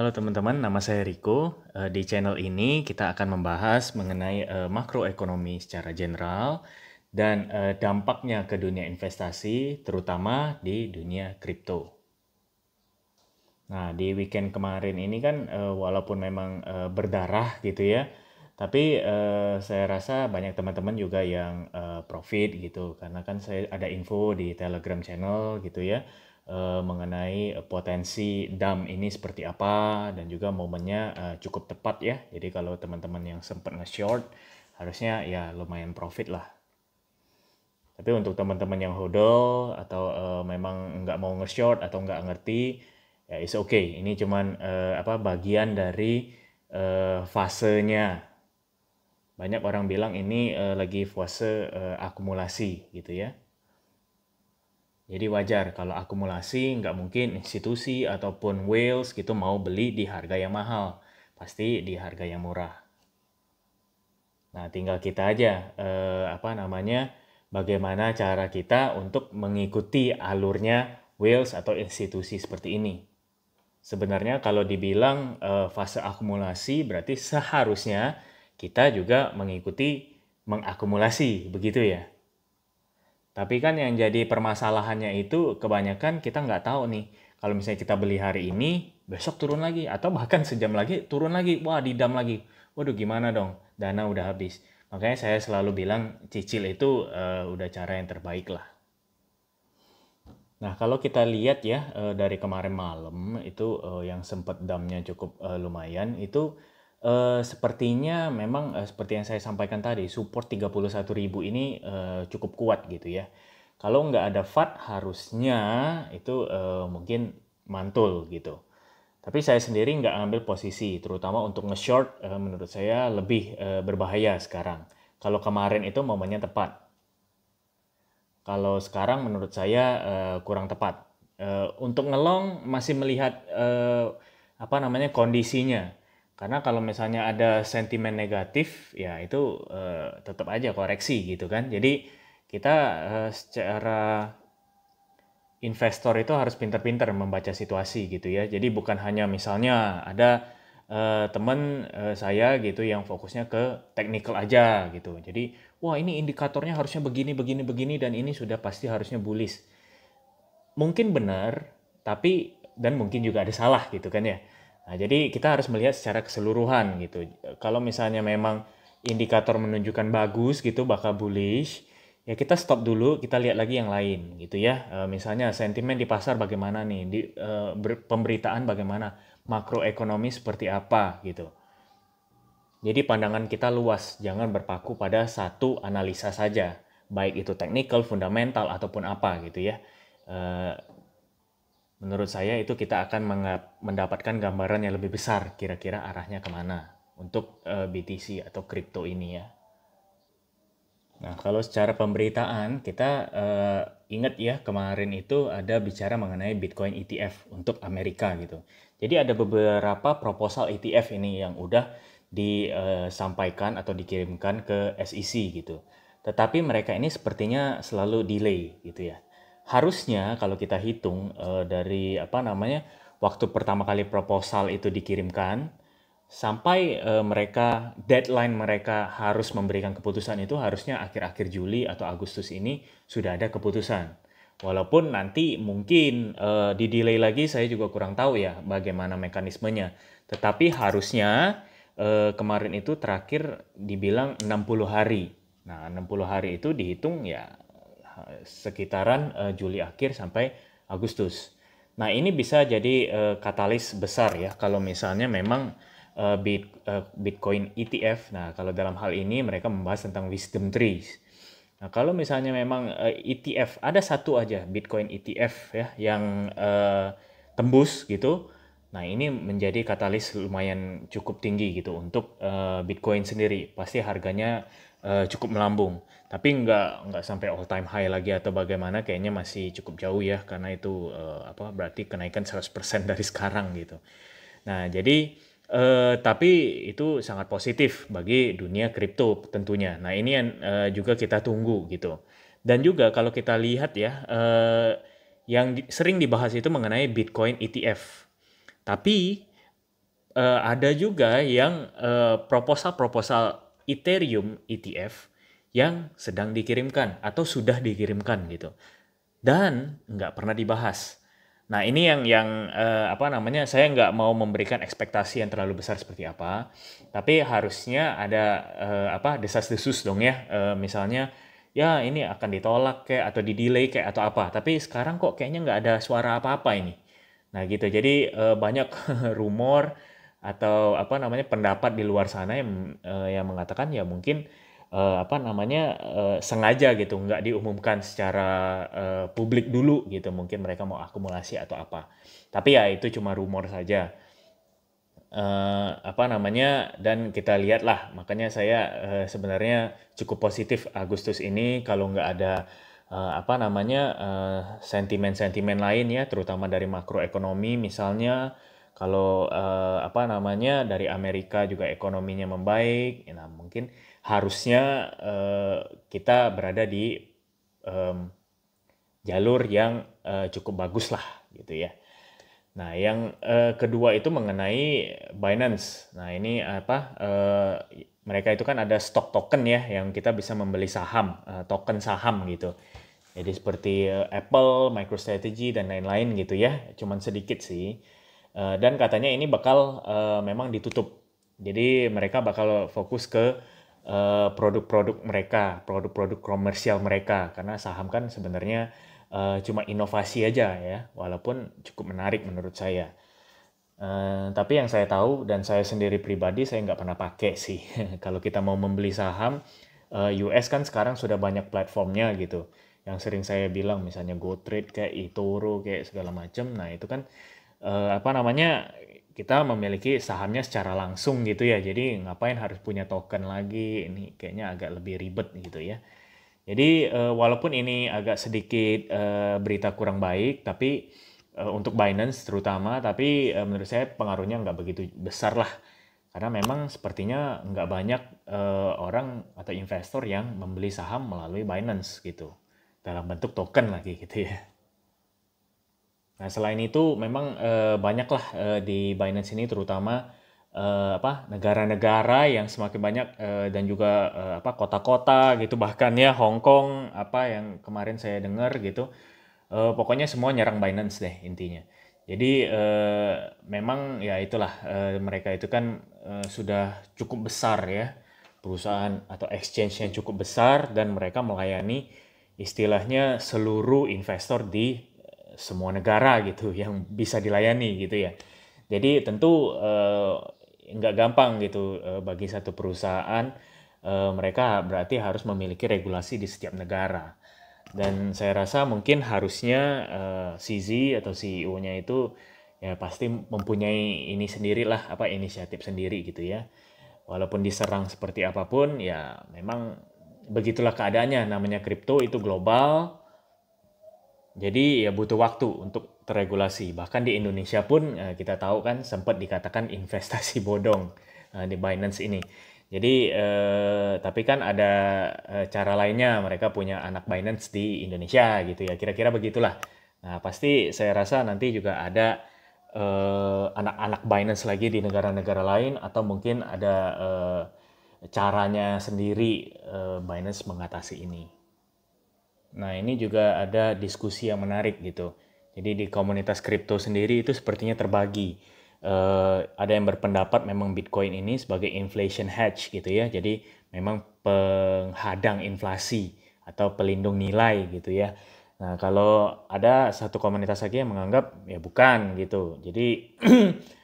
Halo teman-teman, nama saya Riko. Di channel ini kita akan membahas mengenai makroekonomi secara general dan dampaknya ke dunia investasi, terutama di dunia kripto. Nah, di weekend kemarin ini kan walaupun memang berdarah gitu ya, tapi saya rasa banyak teman-teman juga yang profit gitu, karena kan saya ada info di Telegram channel gitu ya, mengenai potensi DAM ini seperti apa dan juga momennya cukup tepat ya. Jadi kalau teman-teman yang sempat nge-short, harusnya ya lumayan profit lah. Tapi untuk teman-teman yang hodl atau memang nggak mau nge-short atau nggak ngerti, ya it's okay. Ini cuman bagian dari fasenya. Banyak orang bilang ini lagi fase akumulasi gitu ya. Jadi wajar kalau akumulasi nggak mungkin institusi ataupun whales gitu mau beli di harga yang mahal. Pasti di harga yang murah. Nah, tinggal kita aja bagaimana cara kita untuk mengikuti alurnya whales atau institusi seperti ini. Sebenarnya kalau dibilang fase akumulasi berarti seharusnya kita juga mengikuti mengakumulasi, begitu ya. Tapi kan yang jadi permasalahannya itu kebanyakan kita nggak tahu nih. Kalau misalnya kita beli hari ini, besok turun lagi. Atau bahkan sejam lagi turun lagi. Wah, didam lagi. Waduh, gimana dong? Dana udah habis. Makanya saya selalu bilang cicil itu udah cara yang terbaik lah. Nah, kalau kita lihat ya dari kemarin malam itu yang sempat damnya cukup lumayan itu sepertinya memang seperti yang saya sampaikan tadi support 31.000 ini cukup kuat gitu ya. Kalau nggak ada FAD harusnya itu mungkin mantul gitu. Tapi saya sendiri nggak ambil posisi, terutama untuk nge-short menurut saya lebih berbahaya sekarang. Kalau kemarin itu momennya tepat. Kalau sekarang menurut saya kurang tepat. Untuk ngelong masih melihat kondisinya. Karena kalau misalnya ada sentimen negatif, ya itu tetap aja koreksi gitu kan. Jadi kita secara investor itu harus pintar-pintar membaca situasi gitu ya. Jadi bukan hanya misalnya ada teman saya gitu yang fokusnya ke technical aja gitu. Jadi wah ini indikatornya harusnya begini begini begini dan ini sudah pasti harusnya bullish. Mungkin benar, tapi dan mungkin juga ada salah gitu kan ya. Nah, jadi kita harus melihat secara keseluruhan gitu. Kalau misalnya memang indikator menunjukkan bagus gitu bakal bullish, ya kita stop dulu, kita lihat lagi yang lain gitu ya. Misalnya sentimen di pasar bagaimana nih, pemberitaan bagaimana, makroekonomi seperti apa gitu. Jadi pandangan kita luas, jangan berpaku pada satu analisa saja, baik itu technical, fundamental ataupun apa gitu ya. Menurut saya itu kita akan mendapatkan gambaran yang lebih besar kira-kira arahnya kemana untuk BTC atau kripto ini ya. Nah, kalau secara pemberitaan kita ingat ya kemarin itu ada bicara mengenai Bitcoin ETF untuk Amerika gitu. Jadi ada beberapa proposal ETF ini yang udah disampaikan atau dikirimkan ke SEC gitu. Tetapi mereka ini sepertinya selalu delay gitu ya. Harusnya kalau kita hitung dari waktu pertama kali proposal itu dikirimkan sampai deadline mereka harus memberikan keputusan itu harusnya akhir-akhir Juli atau Agustus ini sudah ada keputusan. Walaupun nanti mungkin di-delay lagi saya juga kurang tahu ya bagaimana mekanismenya. Tetapi harusnya kemarin itu terakhir dibilang 60 hari. Nah, 60 hari itu dihitung ya sekitaran Juli akhir sampai Agustus. Nah, ini bisa jadi katalis besar ya kalau misalnya memang Bitcoin ETF. Nah, kalau dalam hal ini mereka membahas tentang wisdom trees. Nah, kalau misalnya memang ETF ada satu aja Bitcoin ETF ya yang tembus gitu. Nah, ini menjadi katalis lumayan cukup tinggi gitu untuk Bitcoin sendiri. Pasti harganya cukup melambung. Tapi nggak sampai all time high lagi atau bagaimana, kayaknya masih cukup jauh ya karena itu berarti kenaikan 100% dari sekarang gitu. Nah, jadi tapi itu sangat positif bagi dunia kripto tentunya. Nah, ini yang juga kita tunggu gitu. Dan juga kalau kita lihat ya, yang sering dibahas itu mengenai Bitcoin ETF. Tapi ada juga yang proposal-proposal Ethereum ETF yang sedang dikirimkan atau sudah dikirimkan gitu dan nggak pernah dibahas. Nah ini yang apa namanya, saya nggak mau memberikan ekspektasi yang terlalu besar seperti apa, tapi harusnya ada apa, desas-desus dong ya. Misalnya ya ini akan ditolak kayak atau di-delay kayak atau apa, tapi sekarang kok kayaknya nggak ada suara apa-apa ini. Nah gitu, jadi banyak rumor atau apa namanya, pendapat di luar sana yang mengatakan ya mungkin apa namanya, sengaja gitu nggak diumumkan secara publik dulu gitu, mungkin mereka mau akumulasi atau apa. Tapi ya itu cuma rumor saja. Apa namanya, dan kita lihatlah, makanya saya sebenarnya cukup positif Agustus ini kalau nggak ada apa namanya, sentimen-sentimen lain ya, terutama dari makroekonomi misalnya. Kalau apa namanya, dari Amerika juga ekonominya membaik, nah mungkin harusnya kita berada di em, jalur yang cukup bagus lah gitu ya. Nah, yang kedua itu mengenai Binance. Nah, ini apa? Mereka itu kan ada stok token ya, yang kita bisa membeli saham, token saham gitu. Jadi seperti Apple, MicroStrategy dan lain-lain gitu ya. Cuman sedikit sih. Dan katanya ini bakal memang ditutup. Jadi mereka bakal fokus ke produk-produk mereka, produk-produk komersial mereka. Karena saham kan sebenarnya cuma inovasi aja ya, walaupun cukup menarik menurut saya. Tapi yang saya tahu dan saya sendiri pribadi saya nggak pernah pakai sih. Kalau kita mau membeli saham, US kan sekarang sudah banyak platformnya gitu. Yang sering saya bilang misalnya GoTrade kayak eToro kayak segala macam. Nah itu kan apa namanya, kita memiliki sahamnya secara langsung gitu ya. Jadi ngapain harus punya token lagi? Ini kayaknya agak lebih ribet gitu ya. Jadi walaupun ini agak sedikit berita kurang baik, tapi untuk Binance terutama, tapi menurut saya pengaruhnya nggak begitu besar lah. Karena memang sepertinya nggak banyak orang atau investor yang membeli saham melalui Binance gitu. Dalam bentuk token lagi gitu ya. Nah, selain itu memang banyaklah di Binance ini terutama apa, negara-negara yang semakin banyak dan juga apa, kota-kota gitu, bahkan ya Hong Kong apa yang kemarin saya dengar gitu. Pokoknya semua nyerang Binance deh intinya. Jadi memang ya itulah, mereka itu kan sudah cukup besar ya, perusahaan atau exchange yang cukup besar, dan mereka melayani istilahnya seluruh investor di semua negara gitu yang bisa dilayani gitu ya. Jadi tentu nggak gampang gitu bagi satu perusahaan, mereka berarti harus memiliki regulasi di setiap negara. Dan saya rasa mungkin harusnya CZ atau CEO-nya itu ya pasti mempunyai ini sendirilah, apa, inisiatif sendiri gitu ya. Walaupun diserang seperti apapun ya memang begitulah keadaannya, namanya kripto itu global. Jadi ya butuh waktu untuk terregulasi. Bahkan di Indonesia pun kita tahu kan sempat dikatakan investasi bodong di Binance ini. Jadi tapi kan ada cara lainnya, mereka punya anak Binance di Indonesia gitu ya. Kira-kira begitulah. Nah, pasti saya rasa nanti juga ada anak-anak Binance lagi di negara-negara lain, atau mungkin ada caranya sendiri Binance mengatasi ini. Nah, ini juga ada diskusi yang menarik gitu. Jadi di komunitas kripto sendiri itu sepertinya terbagi. Ada yang berpendapat memang Bitcoin ini sebagai inflation hedge gitu ya. Jadi memang penghadang inflasi atau pelindung nilai gitu ya. Nah, kalau ada satu komunitas lagi yang menganggap ya bukan gitu. Jadi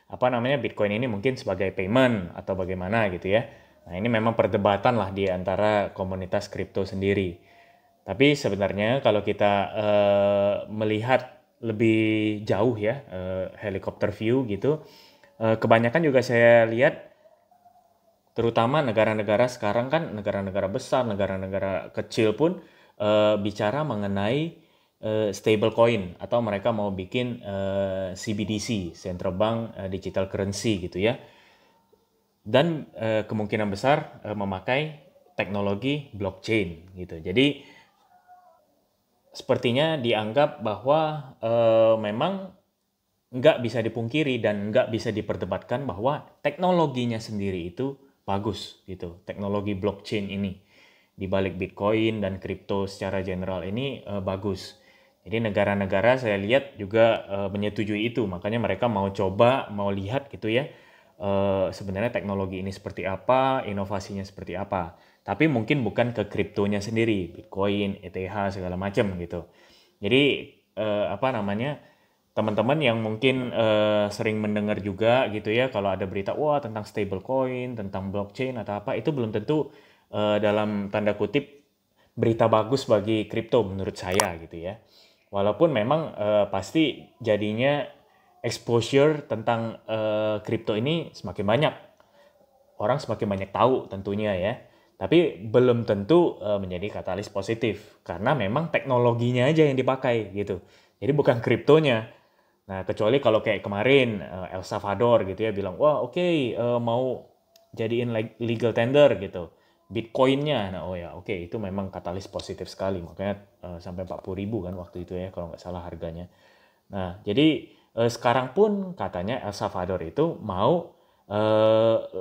apa namanya, Bitcoin ini mungkin sebagai payment atau bagaimana gitu ya. Nah, ini memang perdebatan lah di antara komunitas kripto sendiri. Tapi sebenarnya kalau kita melihat lebih jauh ya, helikopter view gitu, kebanyakan juga saya lihat, terutama negara-negara sekarang kan, negara-negara besar, negara-negara kecil pun bicara mengenai stable coin, atau mereka mau bikin CBDC, Central Bank Digital Currency gitu ya. Dan kemungkinan besar memakai teknologi blockchain gitu. Jadi sepertinya dianggap bahwa memang nggak bisa dipungkiri dan nggak bisa diperdebatkan bahwa teknologinya sendiri itu bagus gitu. Teknologi blockchain ini di balik Bitcoin dan kripto secara general ini bagus. Jadi negara-negara saya lihat juga menyetujui itu, makanya mereka mau coba, mau lihat gitu ya, sebenarnya teknologi ini seperti apa, inovasinya seperti apa. Tapi mungkin bukan ke kriptonya sendiri, Bitcoin, ETH segala macam gitu. Jadi apa namanya, teman-teman yang mungkin sering mendengar juga gitu ya, kalau ada berita wah tentang stablecoin, tentang blockchain atau apa, itu belum tentu dalam tanda kutip berita bagus bagi kripto menurut saya gitu ya. Walaupun memang pasti jadinya exposure tentang kripto ini semakin banyak, orang semakin banyak tahu tentunya ya. Tapi belum tentu menjadi katalis positif karena memang teknologinya aja yang dipakai gitu. Jadi bukan kriptonya. Nah, kecuali kalau kayak kemarin El Salvador gitu ya bilang, "Wah, oke, mau jadiin legal tender gitu. Bitcoinnya." Nah, oh ya, oke, itu memang katalis positif sekali. Makanya sampai 40.000 kan waktu itu ya kalau nggak salah harganya. Nah, jadi sekarang pun katanya El Salvador itu mau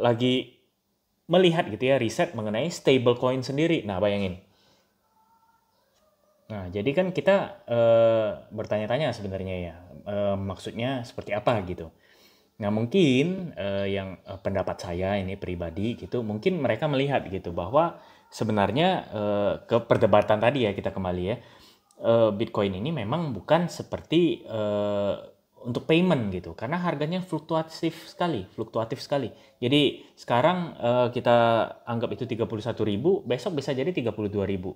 lagi melihat gitu ya riset mengenai stablecoin sendiri. Nah, bayangin. Nah, jadi kan kita bertanya-tanya sebenarnya ya, maksudnya seperti apa gitu. Nah, mungkin yang pendapat saya ini pribadi gitu, mungkin mereka melihat gitu bahwa sebenarnya ke perdebatan tadi ya kita kembali ya, Bitcoin ini memang bukan seperti untuk payment gitu, karena harganya fluktuatif sekali. Jadi sekarang kita anggap itu 31.000, besok bisa jadi 32.000.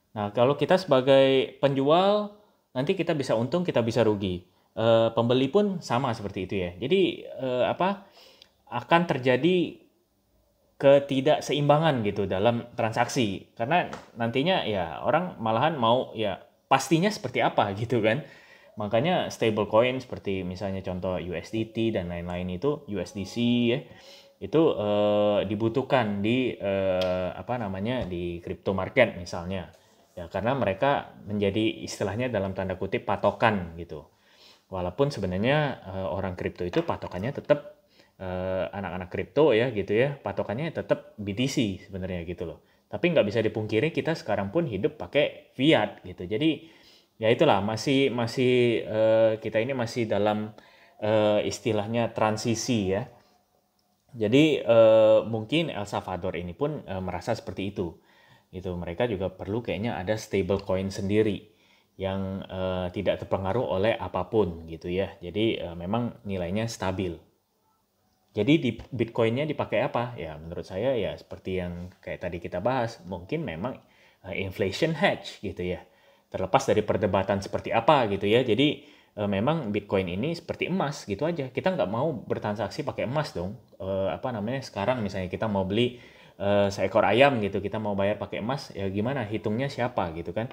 Nah, kalau kita sebagai penjual, nanti kita bisa untung, kita bisa rugi. Pembeli pun sama seperti itu ya. Jadi akan terjadi ketidakseimbangan gitu dalam transaksi. Karena nantinya ya orang malahan mau ya pastinya seperti apa gitu kan. Makanya stablecoin seperti misalnya contoh USDT dan lain-lain itu, USDC ya, itu dibutuhkan di di crypto market misalnya. Ya karena mereka menjadi istilahnya dalam tanda kutip patokan gitu. Walaupun sebenarnya orang kripto itu patokannya tetap anak-anak kripto ya gitu ya, patokannya tetap BTC sebenarnya gitu loh. Tapi nggak bisa dipungkiri kita sekarang pun hidup pakai fiat gitu. Jadi ya itulah masih masih kita ini masih dalam istilahnya transisi ya. Jadi mungkin El Salvador ini pun merasa seperti itu. Gitu. Mereka juga perlu kayaknya ada stable coin sendiri yang tidak terpengaruh oleh apapun gitu ya. Jadi memang nilainya stabil. Jadi di Bitcoinnya dipakai apa? Ya menurut saya ya seperti yang kayak tadi kita bahas, mungkin memang inflation hedge gitu ya. Terlepas dari perdebatan seperti apa gitu ya. Jadi memang Bitcoin ini seperti emas gitu aja. Kita nggak mau bertransaksi pakai emas dong. Sekarang misalnya kita mau beli seekor ayam gitu, kita mau bayar pakai emas, ya gimana? Hitungnya siapa gitu kan?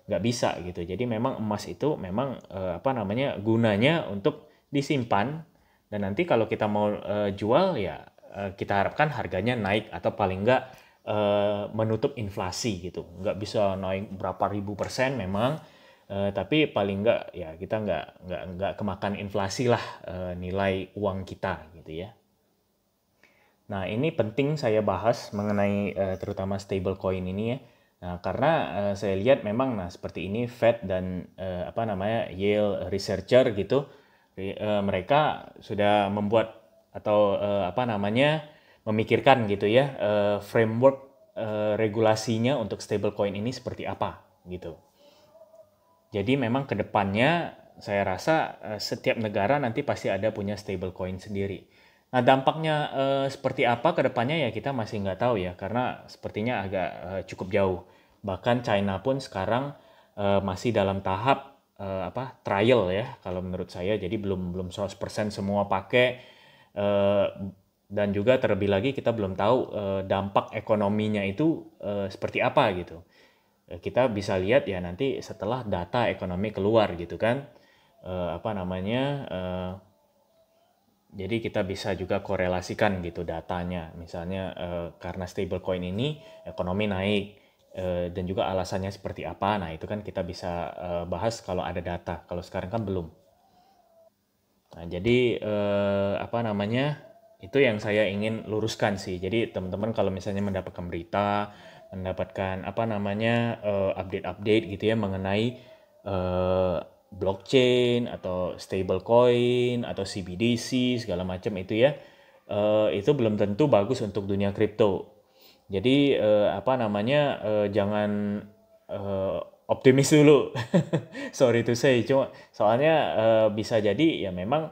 Nggak bisa gitu. Jadi memang emas itu memang gunanya untuk disimpan dan nanti kalau kita mau jual ya kita harapkan harganya naik atau paling enggak menutup inflasi gitu. Nggak bisa naik berapa ribu persen memang, tapi paling enggak ya kita nggak kemakan inflasi lah nilai uang kita gitu ya. Nah ini penting saya bahas mengenai terutama stablecoin ini ya. Nah karena saya lihat memang seperti ini Fed dan Yale researcher gitu mereka sudah membuat atau memikirkan gitu ya framework regulasinya untuk stablecoin ini seperti apa gitu. Jadi memang kedepannya saya rasa setiap negara nanti pasti ada punya stablecoin sendiri. Nah dampaknya seperti apa kedepannya ya kita masih nggak tahu ya karena sepertinya agak cukup jauh. Bahkan China pun sekarang masih dalam tahap trial ya kalau menurut saya. Jadi belum 100% semua pakai dan juga terlebih lagi kita belum tahu dampak ekonominya itu seperti apa gitu. Kita bisa lihat ya nanti setelah data ekonomi keluar gitu kan. Jadi kita bisa juga korelasikan gitu datanya. Misalnya karena stablecoin ini ekonomi naik dan juga alasannya seperti apa. Nah, itu kan kita bisa bahas kalau ada data. Kalau sekarang kan belum. Nah, jadi apa namanya, itu yang saya ingin luruskan sih. Jadi teman-teman kalau misalnya mendapatkan berita, mendapatkan apa namanya update-update gitu ya mengenai blockchain atau stablecoin atau CBDC segala macam itu ya, itu belum tentu bagus untuk dunia kripto. Jadi apa namanya, jangan optimis dulu. Sorry to say, soalnya bisa jadi ya memang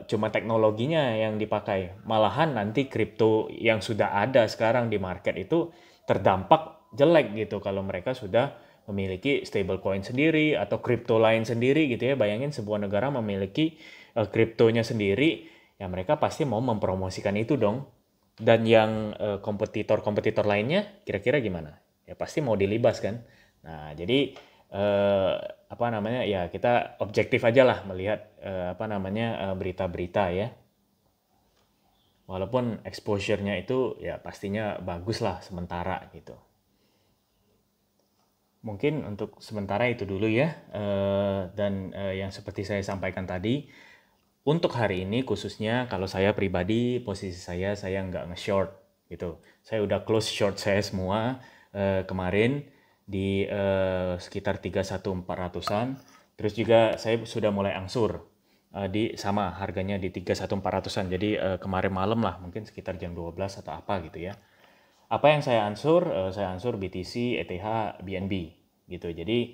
cuma teknologinya yang dipakai. Malahan nanti kripto yang sudah ada sekarang di market itu terdampak jelek gitu kalau mereka sudah memiliki stablecoin sendiri atau kripto lain sendiri gitu ya. Bayangin sebuah negara memiliki kriptonya sendiri, ya mereka pasti mau mempromosikan itu dong. Dan yang kompetitor-kompetitor lainnya kira-kira gimana? Ya pasti mau dilibas kan. Nah, jadi apa namanya ya kita objektif aja lah melihat apa namanya berita-berita ya. Walaupun exposure-nya itu ya pastinya bagus lah sementara gitu. Mungkin untuk sementara itu dulu ya. Dan yang seperti saya sampaikan tadi, untuk hari ini khususnya kalau saya pribadi posisi saya nggak nge-short gitu. Saya udah close short saya semua kemarin di sekitar 31400-an. Terus juga saya sudah mulai angsur di sama harganya di 31400-an. Jadi kemarin malam lah mungkin sekitar jam 12 atau apa gitu ya. Apa yang saya ansur? Saya ansur BTC, ETH, BNB gitu. Jadi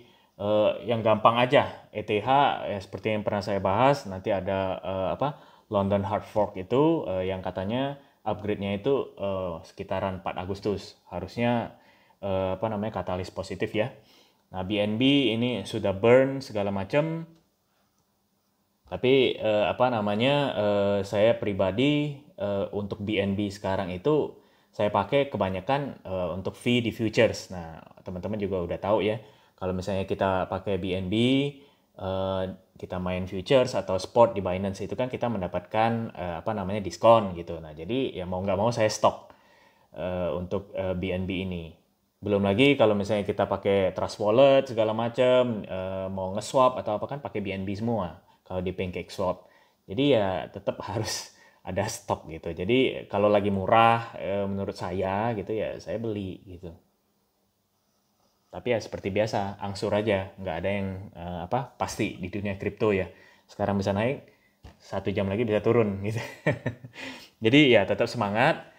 yang gampang aja, ETH ya seperti yang pernah saya bahas, nanti ada apa London Hard Fork itu yang katanya upgrade-nya itu sekitaran 4 Agustus. Harusnya apa namanya katalis positif ya. Nah, BNB ini sudah burn segala macam. Tapi apa namanya saya pribadi untuk BNB sekarang itu saya pakai kebanyakan untuk fee di futures. Nah, teman-teman juga udah tahu ya. Kalau misalnya kita pakai BNB, kita main futures atau spot di Binance itu kan kita mendapatkan apa namanya diskon gitu. Nah, jadi ya mau nggak mau saya stok untuk BNB ini. Belum lagi kalau misalnya kita pakai Trust Wallet segala macam, mau nge-swap atau apa kan pakai BNB semua kalau di PancakeSwap. Jadi ya tetap harus ada stok gitu. Jadi kalau lagi murah menurut saya gitu ya saya beli gitu. Tapi ya seperti biasa, angsur aja, nggak ada yang apa pasti di dunia kripto ya. Sekarang bisa naik, 1 jam lagi bisa turun gitu. Jadi ya tetap semangat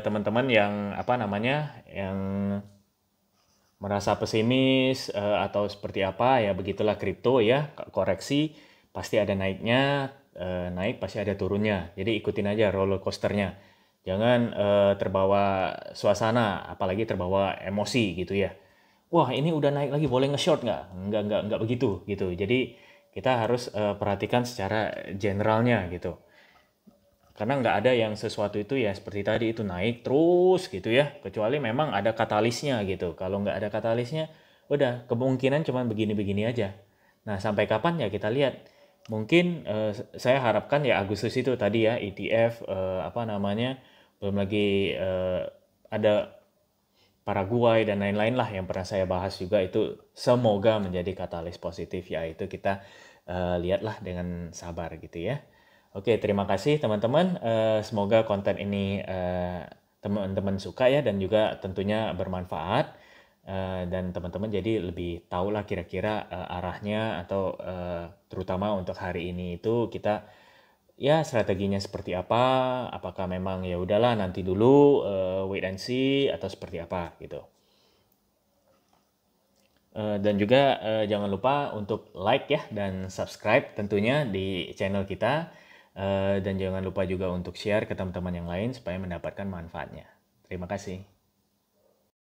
teman-teman yang apa namanya yang merasa pesimis atau seperti apa ya begitulah kripto ya koreksi pasti ada naiknya naik pasti ada turunnya. Jadi ikutin aja roller coasternya. Jangan terbawa suasana, apalagi terbawa emosi gitu ya. Wah ini udah naik lagi boleh nge-short nggak? Nggak begitu gitu. Jadi kita harus perhatikan secara generalnya gitu. Karena nggak ada yang sesuatu itu ya seperti tadi itu naik terus gitu ya. Kecuali memang ada katalisnya gitu. Kalau nggak ada katalisnya, udah kemungkinan cuma begini-begini aja. Nah sampai kapan ya kita lihat. Mungkin saya harapkan ya Agustus itu tadi ya ETF apa namanya belum lagi ada Paraguay dan lain-lain lah yang pernah saya bahas juga itu semoga menjadi katalis positif ya itu kita lihatlah dengan sabar gitu ya. Oke, terima kasih teman-teman. Semoga konten ini teman-teman suka ya dan juga tentunya bermanfaat dan teman-teman jadi lebih tahu lah kira-kira arahnya atau terutama untuk hari ini itu kita ya strateginya seperti apa, apakah memang ya udahlah nanti dulu wait and see atau seperti apa gitu. Dan juga jangan lupa untuk like ya dan subscribe tentunya di channel kita. Dan jangan lupa juga untuk share ke teman-teman yang lain supaya mendapatkan manfaatnya. Terima kasih.